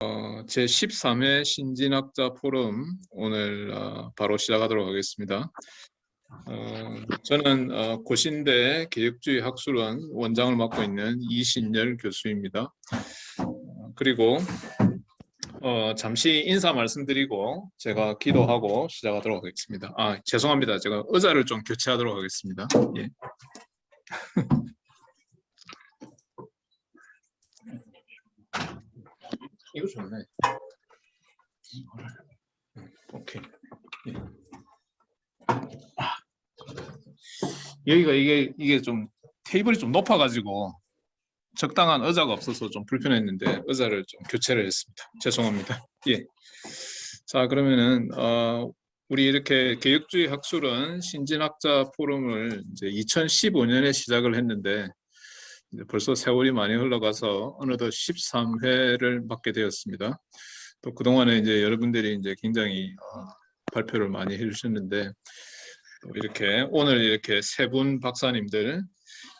제13회 신진학자 포럼 오늘 바로 시작하도록 하겠습니다. 저는 고신대 개혁주의 학술원 원장을 맡고 있는 이신열 교수입니다. 그리고 잠시 인사 말씀드리고 제가 기도하고 시작하도록 하겠습니다. 죄송합니다. 제가 의자를 좀 교체하도록 하겠습니다. 예. 이거 좋네. 오케이. 예. 여기가 이게 좀 테이블이 좀 높아가지고 적당한 의자가 없어서 좀 불편했는데 의자를 좀 교체를 했습니다. 죄송합니다. 예. 자, 그러면은 우리 이렇게 개혁주의 학술은 신진학자 포럼을 이제 2015년에 시작을 했는데 이제 벌써 세월이 많이 흘러가서 어느덧 13회를 맡게 되었습니다. 또 그동안에 이제 여러분들이 이제 굉장히 발표를 많이 해주셨는데 또 이렇게 오늘 이렇게 세 분 박사님들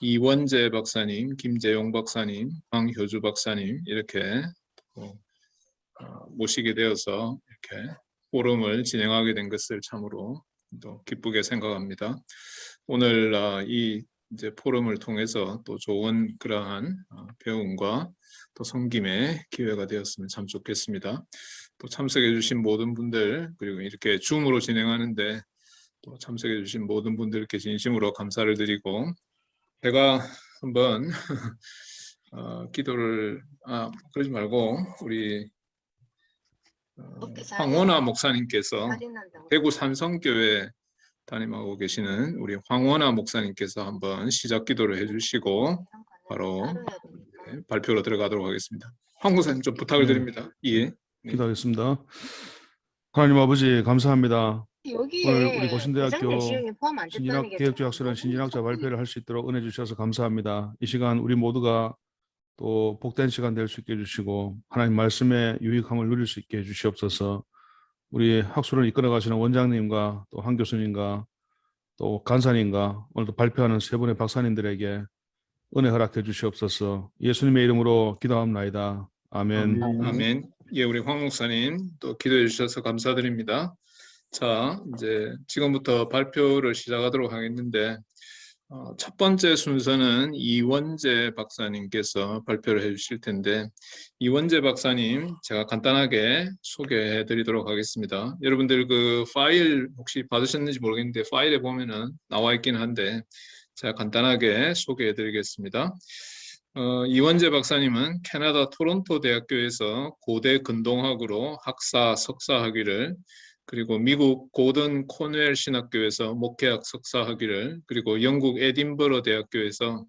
이원재 박사님, 김재용 박사님, 황효주 박사님 이렇게 모시게 되어서 이렇게 포럼을 진행하게 된 것을 참으로 또 기쁘게 생각합니다. 오늘 이 이제 포럼을 통해서 또 좋은 그러한 배움과 또 섬김의 기회가 되었으면 참 좋겠습니다. 또 참석해 주신 모든 분들 그리고 이렇게 줌으로 진행하는데 또 참석해 주신 모든 분들께 진심으로 감사를 드리고 제가 한번 기도를 그러지 말고 우리 황원아 목사님께서 대구 산성교회 담임하고 계시는 우리 황원아 목사님께서 한번 시작 기도를 해주시고 바로 발표로 들어가도록 하겠습니다. 황 목사님 좀 부탁을 드립니다. 예. 기도하겠습니다. 하나님 아버지 감사합니다. 오늘 우리 고신대학교 신진학개혁주의학술원 신진학자 발표를 할 수 있도록 은혜 주셔서 감사합니다. 이 시간 우리 모두가 또 복된 시간 될 수 있게 해주시고 하나님 말씀의 유익함을 누릴 수 있게 해주시옵소서. 우리 학술을 이끌어 가시는 원장님과 또 한 교수님과 또 간사님과 오늘도 발표하는 세 분의 박사님들에게 은혜 허락해 주시옵소서. 예수님의 이름으로 기도합나이다. 아멘. 아멘. 예, 우리 황 목사님 또 기도해 주셔서 감사드립니다. 자, 이제 지금부터 발표를 시작하도록 하겠는데 첫 번째 순서는 이원재 박사님께서 발표를 해주실 텐데 이원재 박사님 제가 간단하게 소개해 드리도록 하겠습니다. 여러분들 그 파일 혹시 받으셨는지 모르겠는데 파일에 보면은 나와 있긴 한데 제가 간단하게 소개해 드리겠습니다. 이원재 박사님은 캐나다 토론토 대학교에서 고대 근동학으로 학사, 석사 학위를 그리고 미국 고든 코넬 신학교에서 목회학 석사 학위를 그리고 영국 에딘버러 대학교에서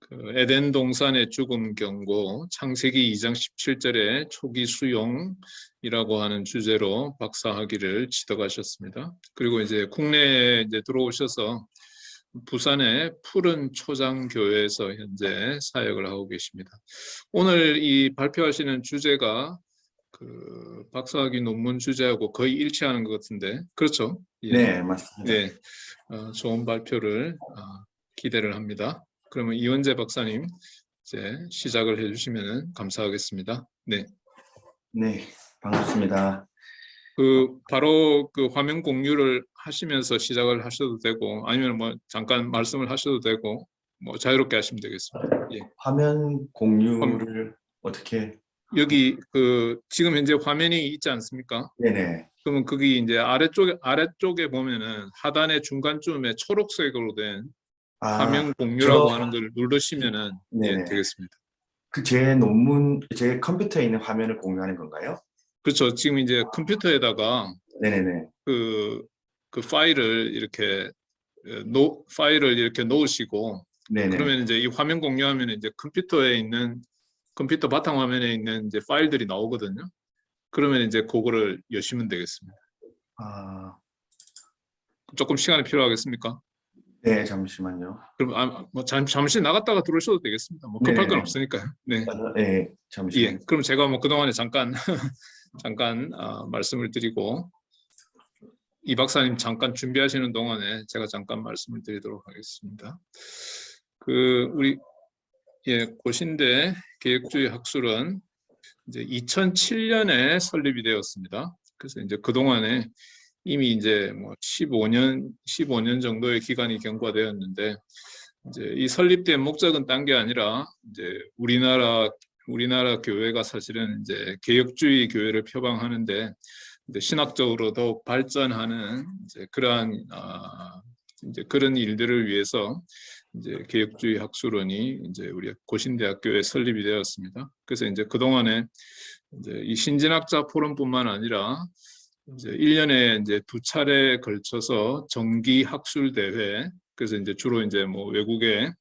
그 에덴 동산의 죽음 경고 창세기 2장 17절의 초기 수용이라고 하는 주제로 박사 학위를 취득하셨습니다. 그리고 이제 국내에 이제 들어오셔서 부산의 푸른 초장교회에서 현재 사역을 하고 계십니다. 오늘 이 발표하시는 주제가 그 박사학위 논문 주제하고 거의 일치하는 것 같은데 그렇죠? 예. 네, 맞습니다. 네, 좋은 발표를 기대를 합니다. 그러면 이원재 박사님 이제 시작을 해주시면 감사하겠습니다. 네. 네, 반갑습니다. 그 바로 그 화면 공유를 하시면서 시작을 하셔도 되고 아니면 뭐 잠깐 말씀을 하셔도 되고 뭐 자유롭게 하시면 되겠습니다. 예. 화면 공유를 어떻게? 여기 그 지금 현재 화면이 있지 않습니까? 네네. 그러면 거기 이제 아래쪽에 보면은 하단의 중간쯤에 초록색으로 된 화면 공유라고 하는 걸 누르시면은 예, 되겠습니다. 그 제 논문 제 컴퓨터에 있는 화면을 공유하는 건가요? 그렇죠. 지금 이제 컴퓨터에다가 네네네. 그 파일을 이렇게 파일을 이렇게 놓으시고 네네. 그러면 이제 이 화면 공유하면 이제 컴퓨터에 있는 컴퓨터 바탕 화면에 있는 이제 파일들이 나오거든요. 그러면 이제 그거를 여시면 되겠습니다. 조금 시간이 필요하겠습니까? 네, 잠시만요. 그럼 뭐 잠시 나갔다가 들어오셔도 되겠습니다. 뭐 급할 건 없으니까요. 네. 네, 잠시만요. 예. 그럼 제가 뭐 그동안에 잠깐 말씀을 드리고 이 박사님 잠깐 준비하시는 동안에 제가 잠깐 말씀을 드리도록 하겠습니다. 그 우리 고신대 개혁주의 학술은 이제 2007년에 설립이 되었습니다. 그래서 이제 그동안에 이미 이제 뭐 15년 정도의 기간이 경과되었는데, 이제 이 설립된 목적은 딴 게 아니라 이제 우리나라 교회가 사실은 이제 개혁주의 교회를 표방하는데, 이제 신학적으로 더욱 발전하는 이제 그런 일들을 위해서 이제 개혁주의 학술원이 이제 우리 고신대학교에 설립이 되었습니다. 그래서 이제 그동안에 이제 이 신진학자 포럼뿐만 아니라 이제 1년에 이제 2차례에 걸쳐서 정기 학술 대회, 그래서 이제 주로 이제 뭐 외국의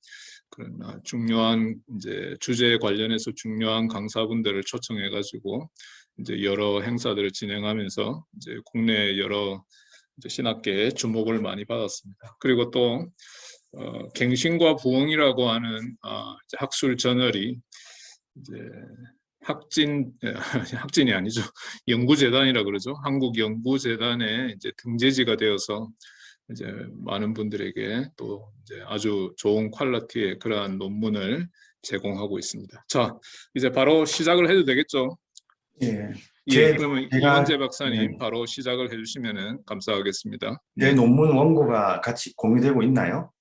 그런 중요한 이제 주제에 관련해서 중요한 강사분들을 초청해 가지고 이제 여러 행사들을 진행하면서 이제 국내 여러 이제 신학계에 주목을 많이 받았습니다. 그리고 또 갱신과 부흥이라고 하는 이제 학술 저널이 이제 학진이 아니죠. 연구재단이라 그러죠. 한국연구재단에 이제 등재지가 되어서 이제 많은 분들에게 또 이제 아주 좋은 퀄리티의 그러한 논문을 제공하고 있습니다. 자, 이제 바로 시작을 해도 되겠죠? 예. 예, 그러면 이원재 네. 박사님 바로 시작을 해주시면 감사하겠습니다. 제 논문 원고가 같이 공유되고 있나요?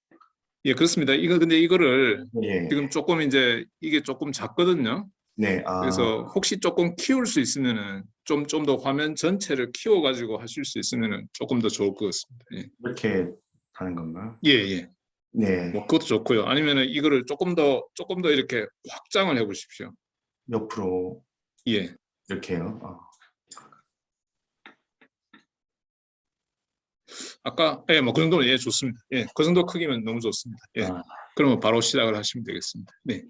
예, 그렇습니다. 근데 이거를 예. 지금 조금 이제 이게 조금 작거든요. 네. 그래서 혹시 조금 키울 수 있으면은 좀 더 화면 전체를 키워가지고 하실 수 있으면은 조금 더 좋을 것 같습니다. 예, 이렇게 하는 건가? 예. 네. 뭐 그것도 좋고요. 아니면은 이거를 조금 더 이렇게 확장을 해보십시오. 옆으로 예. 이렇게요. 아까 뭐 그 정도면 좋습니다. 예, 그 정도 크기면 너무 좋습니다. 예. 그러면 바로 시작을 하시면 되겠습니다. 네.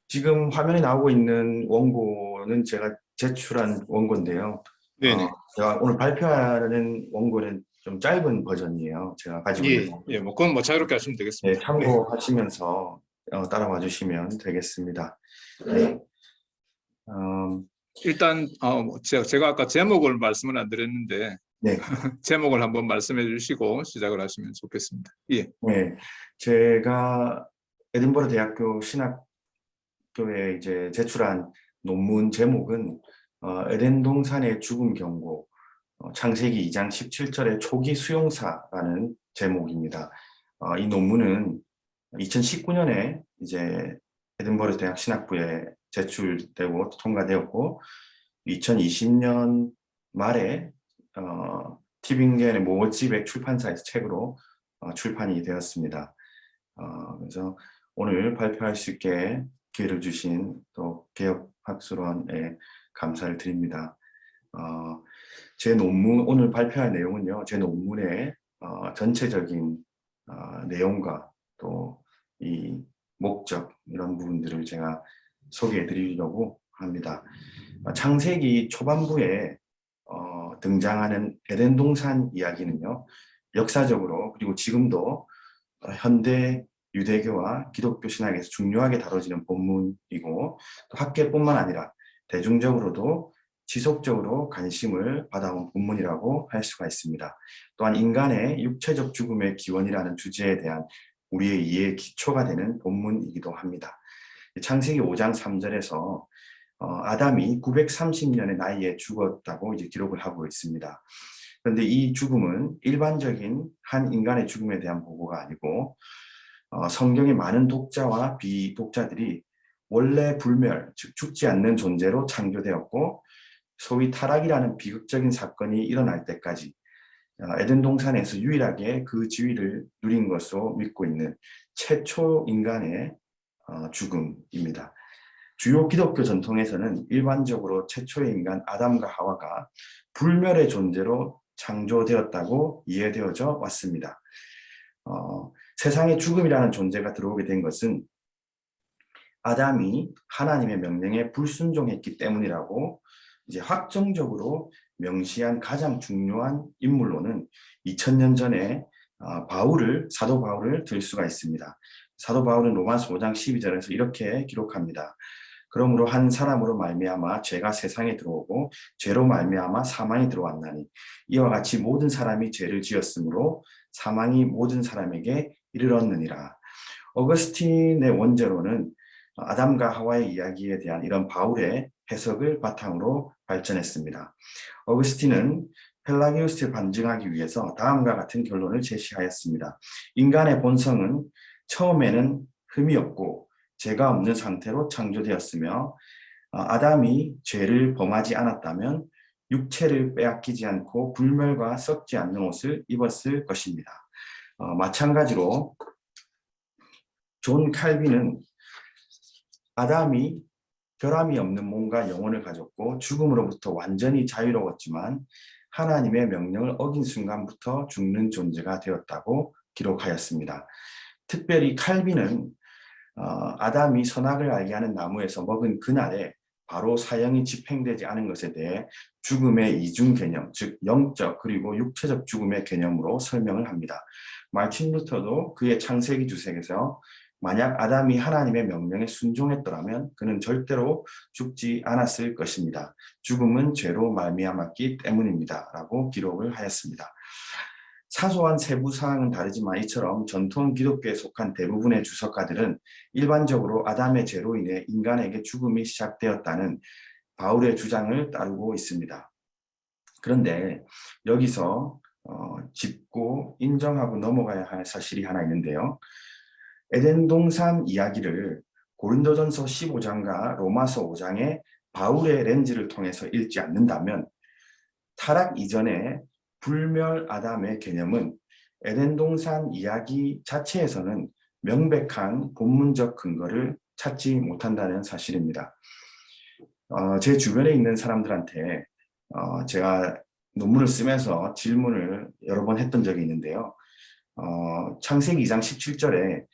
지금 화면에 나오고 있는 원고는 제가 제출한 원고인데요. 네네. 제가 오늘 발표하는 원고는 좀 짧은 버전이에요. 제가 가지고 있는 원고. 뭐 그건 뭐 자유롭게 하시면 네, 되겠습니다. 참고하시면서 따라와 주시면 되겠습니다. 네. 일단 뭐 제가 아까 제목을 말씀을 안 드렸는데 네. 제목을 한번 말씀해 주시고 시작을 하시면 좋겠습니다. 예. 네. 제가 에든버러 대학교 신학교에 이제 제출한 논문 제목은 에덴 동산의 죽음 경고, 창세기 2장 17절의 초기 수용사라는 제목입니다. 이 논문은 2019년에 이제 에든버러 대학 신학부에 제출되고 통과되었고 2020년 말에 티빙겐의 모어지백 출판사에서 책으로 출판이 되었습니다. 그래서 오늘 발표할 수 있게 기회를 주신 또 개혁학술원에 감사를 드립니다. 제 논문, 오늘 발표할 내용은요, 제 논문의 전체적인 내용과 또 이 목적, 이런 부분들을 제가 소개해 드리려고 합니다. 창세기 초반부에 등장하는 에덴 동산 이야기는요, 역사적으로 그리고 지금도 현대 유대교와 기독교 신학에서 중요하게 다뤄지는 본문이고 또 학계뿐만 아니라 대중적으로도 지속적으로 관심을 받아온 본문이라고 할 수가 있습니다. 또한 인간의 육체적 죽음의 기원이라는 주제에 대한 우리의 이해의 기초가 되는 본문이기도 합니다. 창세기 5장 3절에서 아담이 930년의 나이에 죽었다고 이제 기록을 하고 있습니다. 그런데 이 죽음은 일반적인 한 인간의 죽음에 대한 보고가 아니고 성경의 많은 독자와 비독자들이 원래 불멸, 즉 죽지 않는 존재로 창조되었고 소위 타락이라는 비극적인 사건이 일어날 때까지 에덴 동산에서 유일하게 그 지위를 누린 것으로 믿고 있는 최초 인간의 죽음입니다. 주요 기독교 전통에서는 일반적으로 최초의 인간 아담과 하와가 불멸의 존재로 창조되었다고 이해되어져 왔습니다. 세상에 죽음이라는 존재가 들어오게 된 것은 아담이 하나님의 명령에 불순종했기 때문이라고 이제 확정적으로 명시한 가장 중요한 인물로는 2000년 전에 사도 바울을 들 수가 있습니다. 사도 바울은 로마서 5장 12절에서 이렇게 기록합니다. 그러므로 한 사람으로 말미암아 죄가 세상에 들어오고 죄로 말미암아 사망이 들어왔나니 이와 같이 모든 사람이 죄를 지었으므로 사망이 모든 사람에게 이르렀느니라. 어거스틴의 원제로는 아담과 하와의 이야기에 대한 이런 바울의 해석을 바탕으로 발전했습니다. 어거스틴은 펠라기우스를 반증하기 위해서 다음과 같은 결론을 제시하였습니다. 인간의 본성은 처음에는 흠이 없고 죄가 없는 상태로 창조되었으며 아담이 죄를 범하지 않았다면 육체를 빼앗기지 않고 불멸과 썩지 않는 옷을 입었을 것입니다. 마찬가지로 존 칼빈은 아담이 결함이 없는 몸과 영혼을 가졌고 죽음으로부터 완전히 자유로웠지만 하나님의 명령을 어긴 순간부터 죽는 존재가 되었다고 기록하였습니다. 특별히 칼빈은 아담이 선악을 알게 하는 나무에서 먹은 그날에 바로 사형이 집행되지 않은 것에 대해 죽음의 이중 개념, 즉 영적 그리고 육체적 죽음의 개념으로 설명을 합니다. 마틴 루터도 그의 창세기 주석에서 만약 아담이 하나님의 명령에 순종했더라면 그는 절대로 죽지 않았을 것입니다. 죽음은 죄로 말미암았기 때문입니다. 라고 기록을 하였습니다. 사소한 세부 사항은 다르지만 이처럼 전통 기독교에 속한 대부분의 주석가들은 일반적으로 아담의 죄로 인해 인간에게 죽음이 시작되었다는 바울의 주장을 따르고 있습니다. 그런데 여기서 짚고 인정하고 넘어가야 할 사실이 하나 있는데요. 에덴 동산 이야기를 고린도전서 15장과 로마서 5장의 바울의 렌즈를 통해서 읽지 않는다면 타락 이전에 불멸 아담의 개념은 에덴 동산 이야기 자체에서는 명백한 본문적 근거를 찾지 못한다는 사실입니다. 제 주변에 있는 사람들한테 제가 논문을 쓰면서 질문을 여러 번 했던 적이 있는데요. 창세기 2장 17절에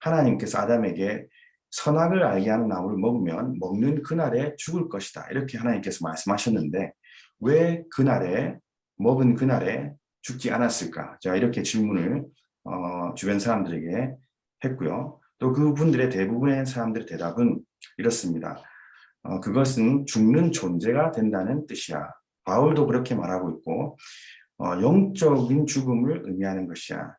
하나님께서 아담에게 선악을 알게 하는 나무를 먹으면 먹는 그날에 죽을 것이다. 이렇게 하나님께서 말씀하셨는데 왜 그날에 먹은 그날에 죽지 않았을까? 제가 이렇게 질문을 주변 사람들에게 했고요. 또 그분들의 대부분의 사람들의 대답은 이렇습니다. 그것은 죽는 존재가 된다는 뜻이야. 바울도 그렇게 말하고 있고 영적인 죽음을 의미하는 것이야.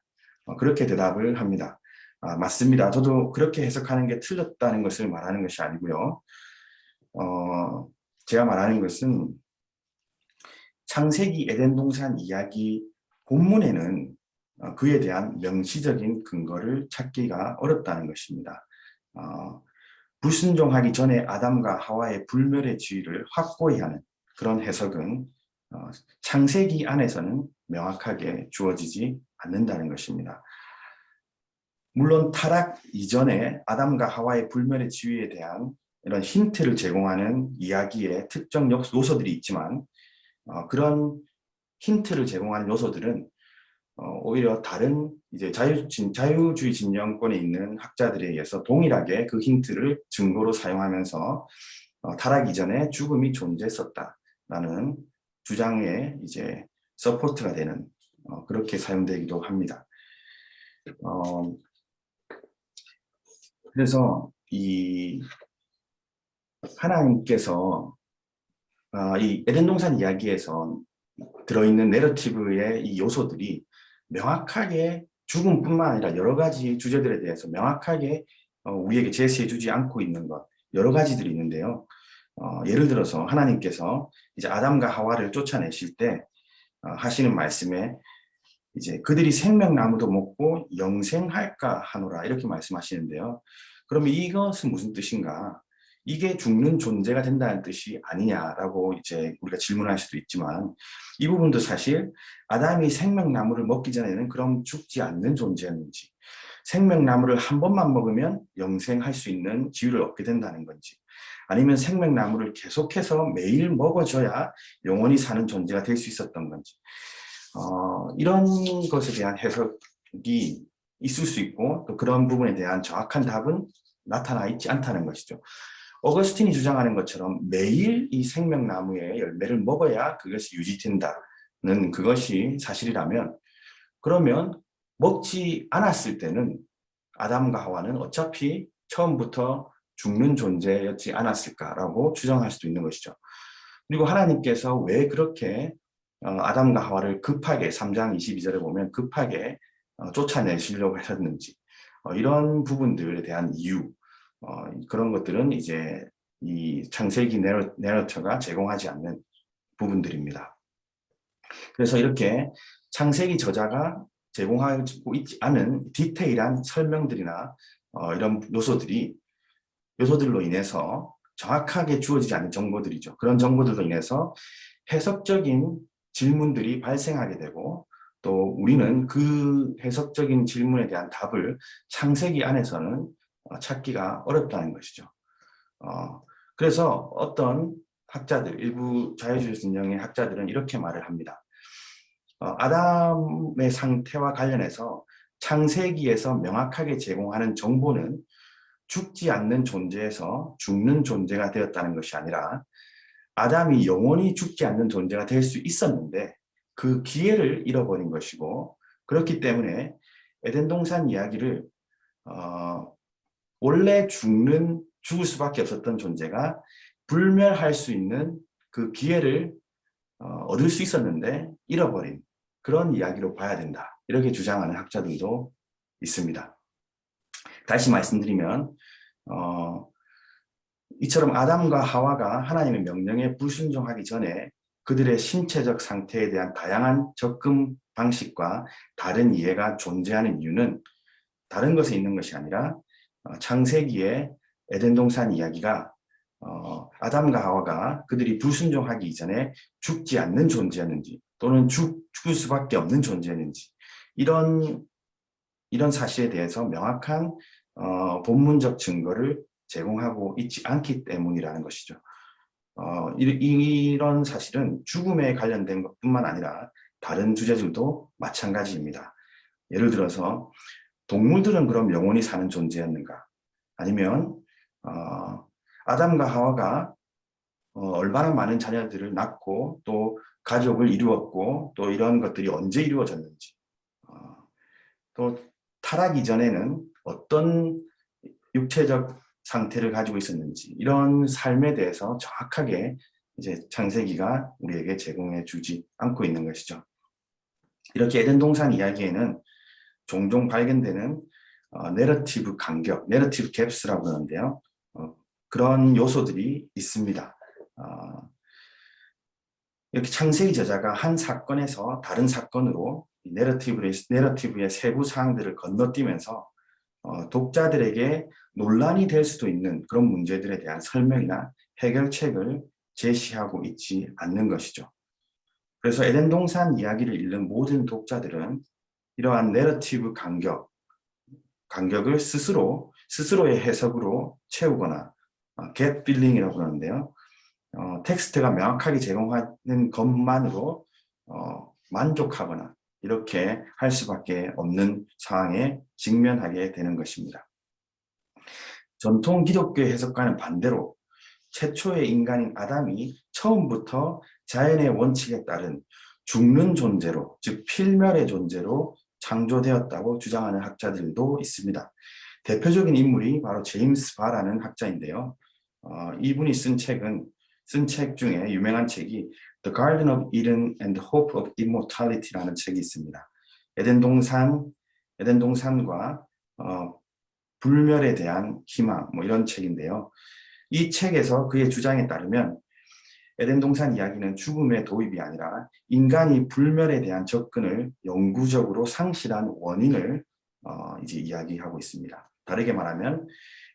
그렇게 대답을 합니다. 맞습니다. 저도 그렇게 해석하는 게 틀렸다는 것을 말하는 것이 아니고요. 제가 말하는 것은 창세기 에덴 동산 이야기 본문에는 그에 대한 명시적인 근거를 찾기가 어렵다는 것입니다. 불순종하기 전에 아담과 하와의 불멸의 지위를 확고히 하는 그런 해석은 창세기 안에서는 명확하게 주어지지 않는다는 것입니다. 물론 타락 이전에 아담과 하와의 불멸의 지위에 대한 이런 힌트를 제공하는 이야기에 특정 요소들이 있지만 그런 힌트를 제공하는 요소들은 오히려 다른 이제 자유주의 진영권에 있는 학자들에 의해서 동일하게 그 힌트를 증거로 사용하면서 타락 이전에 죽음이 존재했었다라는 주장에 이제 서포트가 되는 그렇게 사용되기도 합니다. 그래서 이 하나님께서 이 에덴 동산 이야기에서 들어있는 내러티브의 이 요소들이 명확하게 죽음뿐만 아니라 여러 가지 주제들에 대해서 명확하게 우리에게 제시해주지 않고 있는 것 여러 가지들이 있는데요. 예를 들어서 하나님께서 이제 아담과 하와를 쫓아내실 때 하시는 말씀에 이제 그들이 생명나무도 먹고 영생할까 하노라 이렇게 말씀하시는데요. 그러면 이것은 무슨 뜻인가? 이게 죽는 존재가 된다는 뜻이 아니냐라고 이제 우리가 질문할 수도 있지만 이 부분도 사실 아담이 생명나무를 먹기 전에는 그럼 죽지 않는 존재였는지 생명나무를 한 번만 먹으면 영생할 수 있는 지위를 얻게 된다는 건지 아니면 생명나무를 계속해서 매일 먹어줘야 영원히 사는 존재가 될 수 있었던 건지 이런 것에 대한 해석이 있을 수 있고 또 그런 부분에 대한 정확한 답은 나타나 있지 않다는 것이죠. 어거스틴이 주장하는 것처럼 매일 이 생명나무의 열매를 먹어야 그것이 유지된다는 그것이 사실이라면 그러면 먹지 않았을 때는 아담과 하와는 어차피 처음부터 죽는 존재였지 않았을까라고 추정할 수도 있는 것이죠. 그리고 하나님께서 왜 그렇게 아담과 하와를 급하게 3장 22절에 보면 급하게 쫓아내시려고 하셨는지 이런 부분들에 대한 이유 그런 것들은 이제 이 창세기 내러터가 제공하지 않는 부분들입니다. 그래서 이렇게 창세기 저자가 제공하고 있지 않은 디테일한 설명들이나 이런 요소들로 인해서 정확하게 주어지지 않는 정보들이죠. 그런 정보들로 인해서 해석적인 질문들이 발생하게 되고 또 우리는 그 해석적인 질문에 대한 답을 창세기 안에서는 찾기가 어렵다는 것이죠. 그래서 어떤 학자들, 일부 자유주의 진영의 학자들은 이렇게 말을 합니다. 아담의 상태와 관련해서 창세기에서 명확하게 제공하는 정보는 죽지 않는 존재에서 죽는 존재가 되었다는 것이 아니라 아담이 영원히 죽지 않는 존재가 될 수 있었는데 그 기회를 잃어버린 것이고, 그렇기 때문에 에덴 동산 이야기를 원래 죽을 수밖에 없었던 존재가 불멸할 수 있는 그 기회를 얻을 수 있었는데 잃어버린 그런 이야기로 봐야 된다. 이렇게 주장하는 학자들도 있습니다. 다시 말씀드리면 이처럼 아담과 하와가 하나님의 명령에 불순종하기 전에 그들의 신체적 상태에 대한 다양한 접근 방식과 다른 이해가 존재하는 이유는 다른 것에 있는 것이 아니라 창세기의 에덴 동산 이야기가 아담과 하와가 그들이 불순종하기 이전에 죽지 않는 존재였는지 또는 죽을 수밖에 없는 존재였는지 이런 사실에 대해서 명확한 본문적 증거를 제공하고 있지 않기 때문이라는 것이죠. 이런 사실은 죽음에 관련된 것뿐만 아니라 다른 주제들도 마찬가지입니다. 예를 들어서 동물들은 그럼 영원히 사는 존재였는가? 아니면 아담과 하와가 얼마나 많은 자녀들을 낳고 또 가족을 이루었고 또 이런 것들이 언제 이루어졌는지, 또 타락 이전에는 어떤 육체적 상태를 가지고 있었는지 이런 삶에 대해서 정확하게 이제 창세기가 우리에게 제공해 주지 않고 있는 것이죠. 이렇게 에덴 동산 이야기에는 종종 발견되는 내러티브 간격, 내러티브 갭스라고 하는데요. 그런 요소들이 있습니다. 이렇게 창세기 저자가 한 사건에서 다른 사건으로 내러티브의 세부 사항들을 건너뛰면서 독자들에게 논란이 될 수도 있는 그런 문제들에 대한 설명이나 해결책을 제시하고 있지 않는 것이죠. 그래서 에덴 동산 이야기를 읽는 모든 독자들은 이러한 내러티브 간격을 스스로의 해석으로 채우거나 get feeling이라고 하는데요. 텍스트가 명확하게 제공하는 것만으로 만족하거나 이렇게 할 수밖에 없는 상황에 직면하게 되는 것입니다. 전통 기독교의 해석과는 반대로 최초의 인간인 아담이 처음부터 자연의 원칙에 따른 죽는 존재로, 즉 필멸의 존재로 창조되었다고 주장하는 학자들도 있습니다. 대표적인 인물이 바로 제임스 바라는 학자인데요. 이분이 쓴 책 중에 유명한 책이 The Garden of Eden and the Hope of Immortality라는 책이 있습니다. 에덴 동산과 불멸에 대한 희망, 이런 책인데요. 이 책에서 그의 주장에 따르면 에덴 동산 이야기는 죽음의 도입이 아니라 인간이 불멸에 대한 접근을 영구적으로 상실한 원인을 이제 이야기하고 있습니다. 다르게 말하면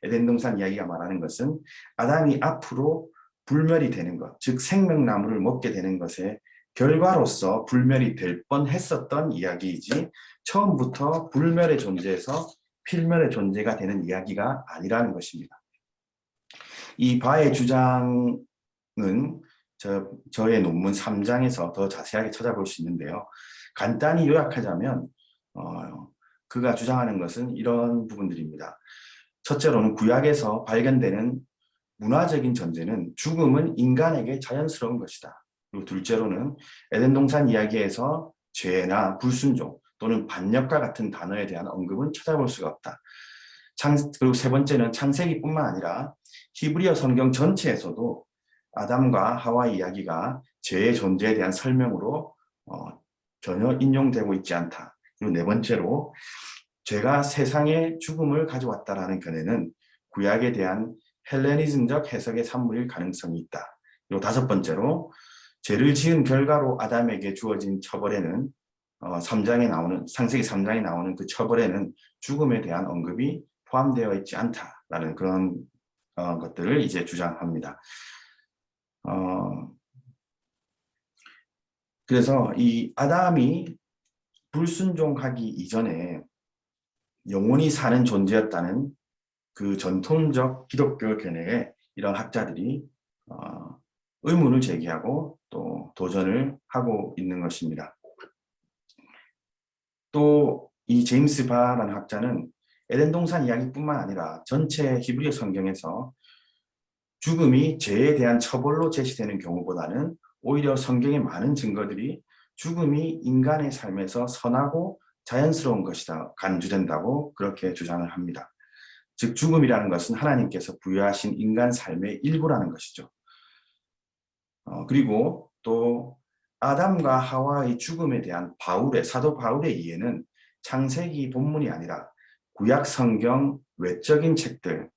에덴 동산 이야기가 말하는 것은 아담이 앞으로 불멸이 되는 것, 즉 생명나무를 먹게 되는 것의 결과로서 불멸이 될 뻔했었던 이야기이지 처음부터 불멸의 존재에서 필멸의 존재가 되는 이야기가 아니라는 것입니다. 이 바의 주장은 저의 논문 3장에서 더 자세하게 찾아볼 수 있는데요. 간단히 요약하자면 그가 주장하는 것은 이런 부분들입니다. 첫째로는 구약에서 발견되는 문화적인 전제는 죽음은 인간에게 자연스러운 것이다. 그리고 둘째로는 에덴 동산 이야기에서 죄나 불순종 또는 반역과 같은 단어에 대한 언급은 찾아볼 수가 없다. 그리고 세 번째는 창세기뿐만 아니라 히브리어 성경 전체에서도 아담과 하와 이야기가 죄의 존재에 대한 설명으로 전혀 인용되고 있지 않다. 그리고 네 번째로 죄가 세상에 죽음을 가져왔다라는 견해는 구약에 대한 헬레니즘적 해석의 산물일 가능성이 있다. 그리고 다섯 번째로 죄를 지은 결과로 아담에게 주어진 처벌에는 3장에 나오는 창세기 3장에 나오는 그 처벌에는 죽음에 대한 언급이 포함되어 있지 않다라는 그런 것들을 이제 주장합니다. 그래서 이 아담이 불순종하기 이전에 영원히 사는 존재였다는 그 전통적 기독교 견해에 이런 학자들이 의문을 제기하고 또 도전을 하고 있는 것입니다. 또 이 제임스 바라는 학자는 에덴 동산 이야기뿐만 아니라 전체 히브리어 성경에서 죽음이 죄에 대한 처벌로 제시되는 경우보다는 오히려 성경의 많은 증거들이 죽음이 인간의 삶에서 선하고 자연스러운 것이다 간주된다고 그렇게 주장을 합니다. 즉 죽음이라는 것은 하나님께서 부여하신 인간 삶의 일부라는 것이죠. 그리고 또 아담과 하와의 죽음에 대한 사도 바울의 이해는 창세기 본문이 아니라 구약 성경 외적인 책들,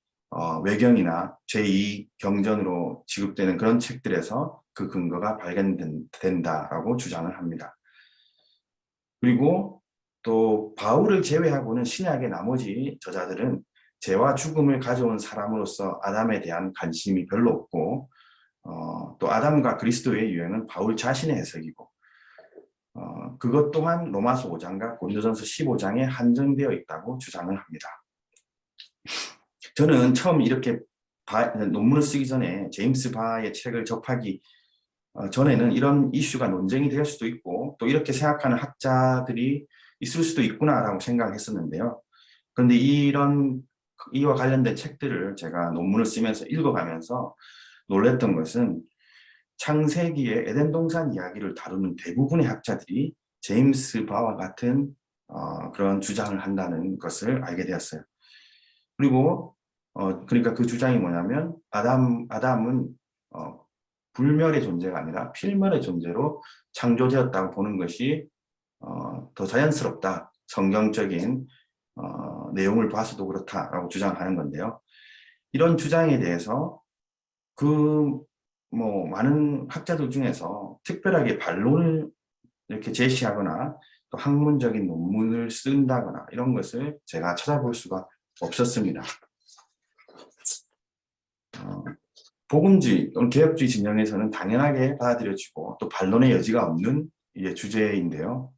외경이나 제2경전으로 지급되는 그런 책들에서 그 근거가 발견된다라고 주장을 합니다. 그리고 또 바울을 제외하고는 신약의 나머지 저자들은 죄와 죽음을 가져온 사람으로서 아담에 대한 관심이 별로 없고 또 아담과 그리스도의 유행은 바울 자신의 해석이고 그것 또한 로마서 5장과 고린도전서 15장에 한정되어 있다고 주장을 합니다. 저는 처음 이렇게 논문을 쓰기 전에 제임스 바의 책을 접하기 전에는 이런 이슈가 논쟁이 될 수도 있고 또 이렇게 생각하는 학자들이 있을 수도 있구나라고 생각을 했었는데요. 그런데 이와 관련된 책들을 제가 논문을 쓰면서 읽어가면서 놀랬던 것은 창세기의 에덴 동산 이야기를 다루는 대부분의 학자들이 제임스 바와 같은 그런 주장을 한다는 것을 알게 되었어요. 그리고 그러니까 그 주장이 뭐냐면 아담은 불멸의 존재가 아니라 필멸의 존재로 창조되었다고 보는 것이 더 자연스럽다. 성경적인 내용을 봐서도 그렇다라고 주장하는 건데요. 이런 주장에 대해서 많은 학자들 중에서 특별하게 반론을 이렇게 제시하거나 또 학문적인 논문을 쓴다거나 이런 것을 제가 찾아볼 수가 없었습니다. 복음주의 또는 개혁주의 진영에서는 당연하게 받아들여지고 또 반론의 여지가 없는 주제인데요.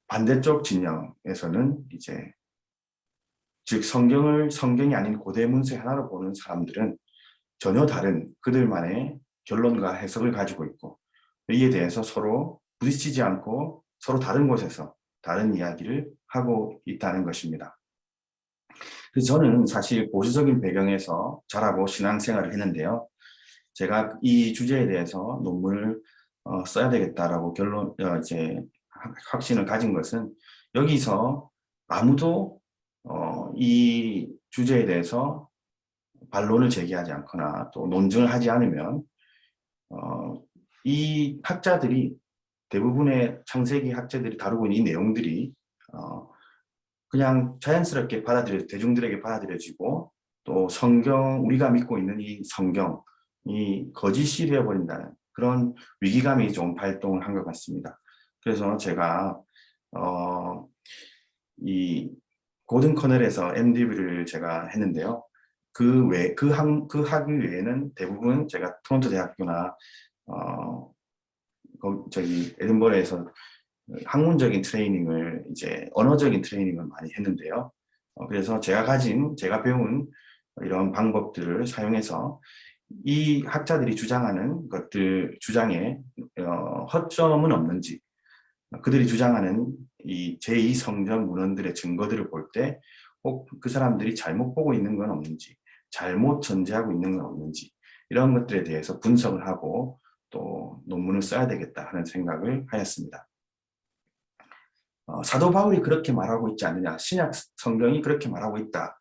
반대쪽 진영에서는 즉 성경이 아닌 고대 문서 하나로 보는 사람들은 전혀 다른 그들만의 결론과 해석을 가지고 있고 이에 대해서 서로 부딪히지 않고 서로 다른 곳에서 다른 이야기를 하고 있다는 것입니다. 그래서 저는 사실 보수적인 배경에서 자라고 신앙생활을 했는데요. 제가 이 주제에 대해서 논문을 써야 되겠다라고 확신을 가진 것은 여기서 아무도 이 주제에 대해서 반론을 제기하지 않거나 또 논증을 하지 않으면 이 학자들이 대부분의 창세기 학자들이 다루고 있는 이 내용들이 그냥 자연스럽게 대중들에게 받아들여지고 또 우리가 믿고 있는 이 성경이 거짓이 되어버린다는 그런 위기감이 좀 발동을 한 것 같습니다. 그래서 제가 이 고든 커넬에서 MDB를 제가 했는데요. 그 학위 외에는 대부분 제가 토론토 대학교나 에든버러에서 학문적인 트레이닝을 언어적인 트레이닝을 많이 했는데요. 그래서 제가 배운 이런 방법들을 사용해서 이 학자들이 주장하는 주장에 허점은 없는지, 그들이 주장하는 이 제2성전 문헌들의 증거들을 볼 때 꼭 그 사람들이 잘못 보고 있는 건 없는지, 잘못 전제하고 있는 건 없는지 이런 것들에 대해서 분석을 하고 또 논문을 써야 되겠다 하는 생각을 하였습니다. 사도 바울이 그렇게 말하고 있지 않느냐, 신약 성경이 그렇게 말하고 있다,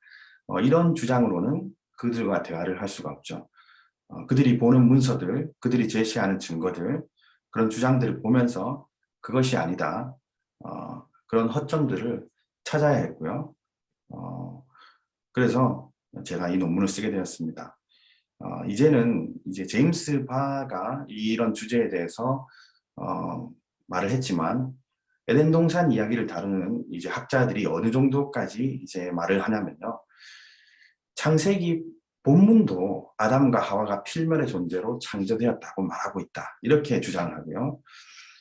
이런 주장으로는 그들과 대화를 할 수가 없죠. 그들이 보는 문서들, 그들이 제시하는 증거들, 그런 주장들을 보면서 그것이 아니다, 그런 허점들을 찾아야 했고요. 그래서 제가 이 논문을 쓰게 되었습니다. 이제는 이제 제임스 바가 이런 주제에 대해서 말을 했지만 에덴 동산 이야기를 다루는 이제 학자들이 어느 정도까지 이제 말을 하냐면요. 창세기 본문도 아담과 하와가 필멸의 존재로 창조되었다고 말하고 있다. 이렇게 주장을 하고요.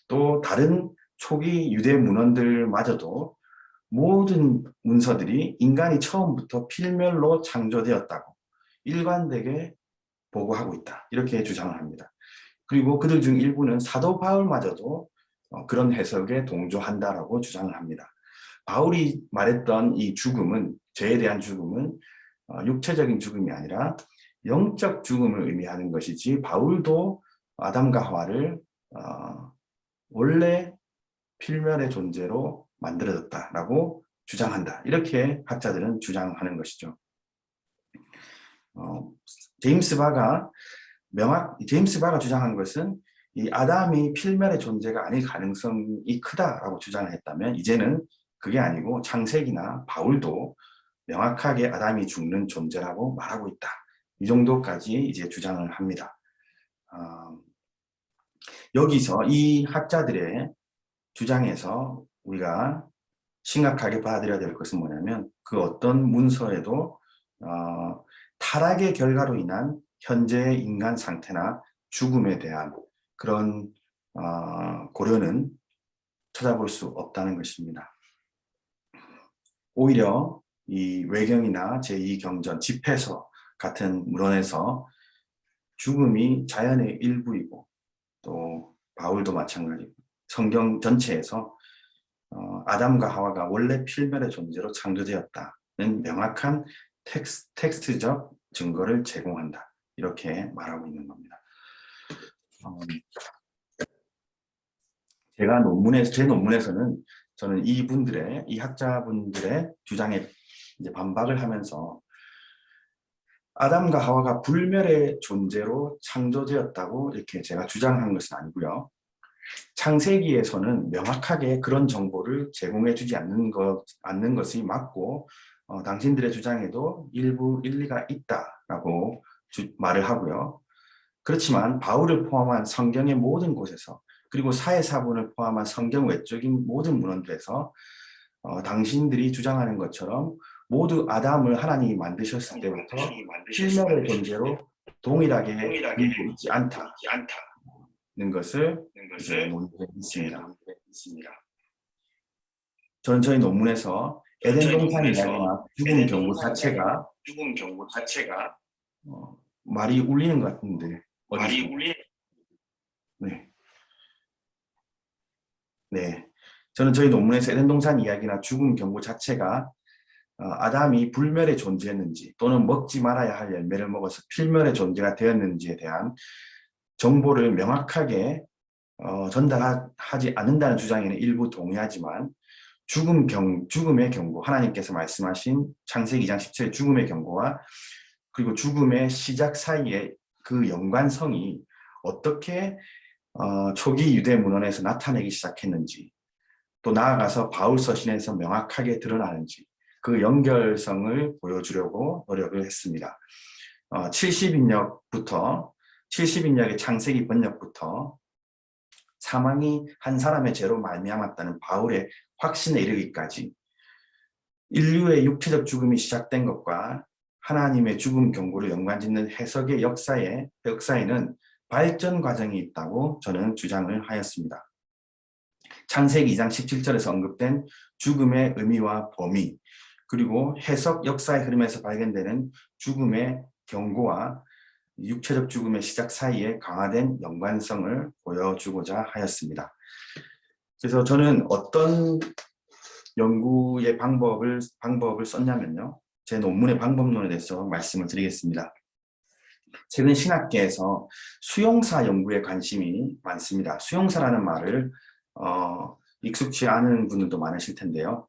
또 다른 초기 유대 문헌들마저도 모든 문서들이 인간이 처음부터 필멸로 창조되었다고 일관되게 보고하고 있다. 이렇게 주장을 합니다. 그리고 그들 중 일부는 사도 바울마저도 그런 해석에 동조한다라고 주장을 합니다. 바울이 말했던 이 죽음은, 죄에 대한 죽음은 육체적인 죽음이 아니라 영적 죽음을 의미하는 것이지, 바울도 아담과 하와를 원래 필멸의 존재로 만들어졌다라고 주장한다. 이렇게 학자들은 주장하는 것이죠. 제임스 바가 주장한 것은 이 아담이 필멸의 존재가 아닐 가능성이 크다라고 주장을 했다면, 이제는 그게 아니고 창세기나 바울도 명확하게 아담이 죽는 존재라고 말하고 있다. 이 정도까지 이제 주장을 합니다. 여기서 이 학자들의 주장에서 우리가 심각하게 받아들여야 될 것은 뭐냐면, 그 어떤 문서에도 타락의 결과로 인한 현재의 인간 상태나 죽음에 대한 그런 고려는 찾아볼 수 없다는 것입니다. 오히려 이 외경이나 제2경전, 집회서 같은 문헌에서 죽음이 자연의 일부이고, 또 바울도 마찬가지고 성경 전체에서 아담과 하와가 원래 필멸의 존재로 창조되었다는 명확한 텍스트적 증거를 제공한다. 이렇게 말하고 있는 겁니다. 제 논문에서는 저는 이 학자분들의 주장에 이제 반박을 하면서, 아담과 하와가 불멸의 존재로 창조되었다고 이렇게 제가 주장한 것은 아니고요. 창세기에서는 명확하게 그런 정보를 제공해주지 않는 것이 맞고, 당신들의 주장에도 일부 일리가 있다라고 말을 하고요. 그렇지만 바울을 포함한 성경의 모든 곳에서, 그리고 사회사본을 포함한 성경 외적인 모든 문헌들에서 당신들이 주장하는 것처럼 모두 아담을 하나님이 만드셨을 때부터 필멸의 존재로 동일하게 믿고 있지 않다는 것을 논의해 있습니다. 저는 저희 논문에서 에덴 동산 이야기나 죽음 경고 자체가 말이 울리는 것 같은데 네. 저는 저희 논문에서 에덴 동산 이야기나 죽음 경고 자체가 아담이 불멸의 존재였는지, 또는 먹지 말아야 할 열매를 먹어서 필멸의 존재가 되었는지에 대한 정보를 명확하게 전달하지 않는다는 주장에는 일부 동의하지만, 죽음의 경고, 하나님께서 말씀하신 창세기 2장 17절 죽음의 경고와 그리고 죽음의 시작 사이에 그 연관성이 어떻게 초기 유대 문헌에서 나타내기 시작했는지, 또 나아가서 바울 서신에서 명확하게 드러나는지, 그 연결성을 보여주려고 노력을 했습니다. 70인역의 창세기 번역부터 사망이 한 사람의 죄로 말미암았다는 바울의 확신에 이르기까지, 인류의 육체적 죽음이 시작된 것과 하나님의 죽음 경고를 연관짓는 해석의 역사에는 발전 과정이 있다고 저는 주장을 하였습니다. 창세기 2장 17절에서 언급된 죽음의 의미와 범위, 그리고 해석 역사의 흐름에서 발견되는 죽음의 경고와 육체적 죽음의 시작 사이에 강화된 연관성을 보여주고자 하였습니다. 그래서 저는 어떤 연구의 방법을 썼냐면요. 제 논문의 방법론에 대해서 말씀을 드리겠습니다. 최근 신학계에서 수용사 연구에 관심이 많습니다. 수용사라는 말을 익숙치 않은 분들도 많으실 텐데요.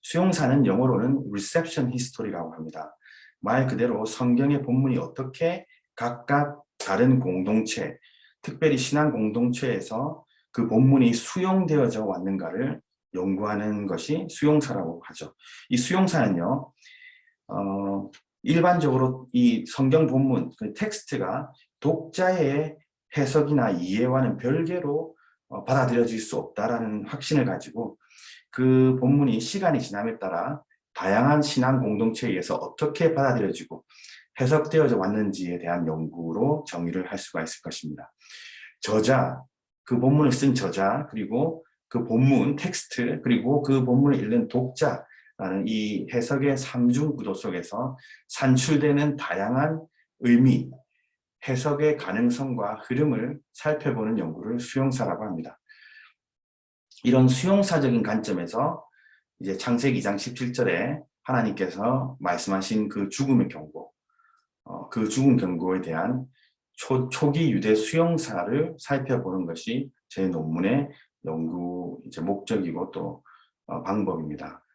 수용사는 영어로는 reception history라고 합니다. 말 그대로 성경의 본문이 어떻게 각각 다른 공동체, 특별히 신앙 공동체에서 그 본문이 수용되어져 왔는가를 연구하는 것이 수용사라고 하죠. 이 수용사는요, 일반적으로 이 성경 본문, 그 텍스트가 독자의 해석이나 이해와는 별개로 받아들여질 수 없다라는 확신을 가지고 그 본문이 시간이 지남에 따라 다양한 신앙 공동체에 의해서 어떻게 받아들여지고 해석되어져 왔는지에 대한 연구로 정의를 할 수가 있을 것입니다. 저자, 그 본문을 쓴 저자, 그리고 그 본문 텍스트, 그리고 그 본문을 읽는 독자라는 이 해석의 삼중 구도 속에서 산출되는 다양한 의미, 해석의 가능성과 흐름을 살펴보는 연구를 수용사라고 합니다. 이런 수용사적인 관점에서 이제 창세기 2장 17절에 하나님께서 말씀하신 그 죽음의 경고, 그 죽음 경고에 대한 초기 유대 수용사를 살펴보는 것이 제 논문의 연구 이제 목적이고 또 방법입니다.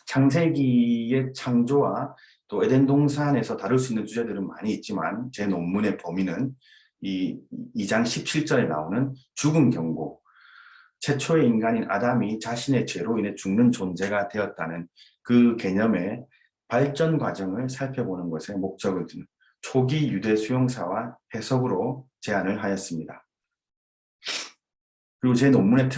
창세기의 창조와 또 에덴 동산에서 다룰 수 있는 주제들은 많이 있지만 제 논문의 범위는 이 2장 17절에 나오는 죽음 경고, 최초의 인간인 아담이 자신의 죄로 인해 죽는 존재가 되었다는 그 개념의 발전 과정을 살펴보는 것에 목적을 두는 초기 유대 수용사와 해석으로 제안을 하였습니다. 그리고 제 논문의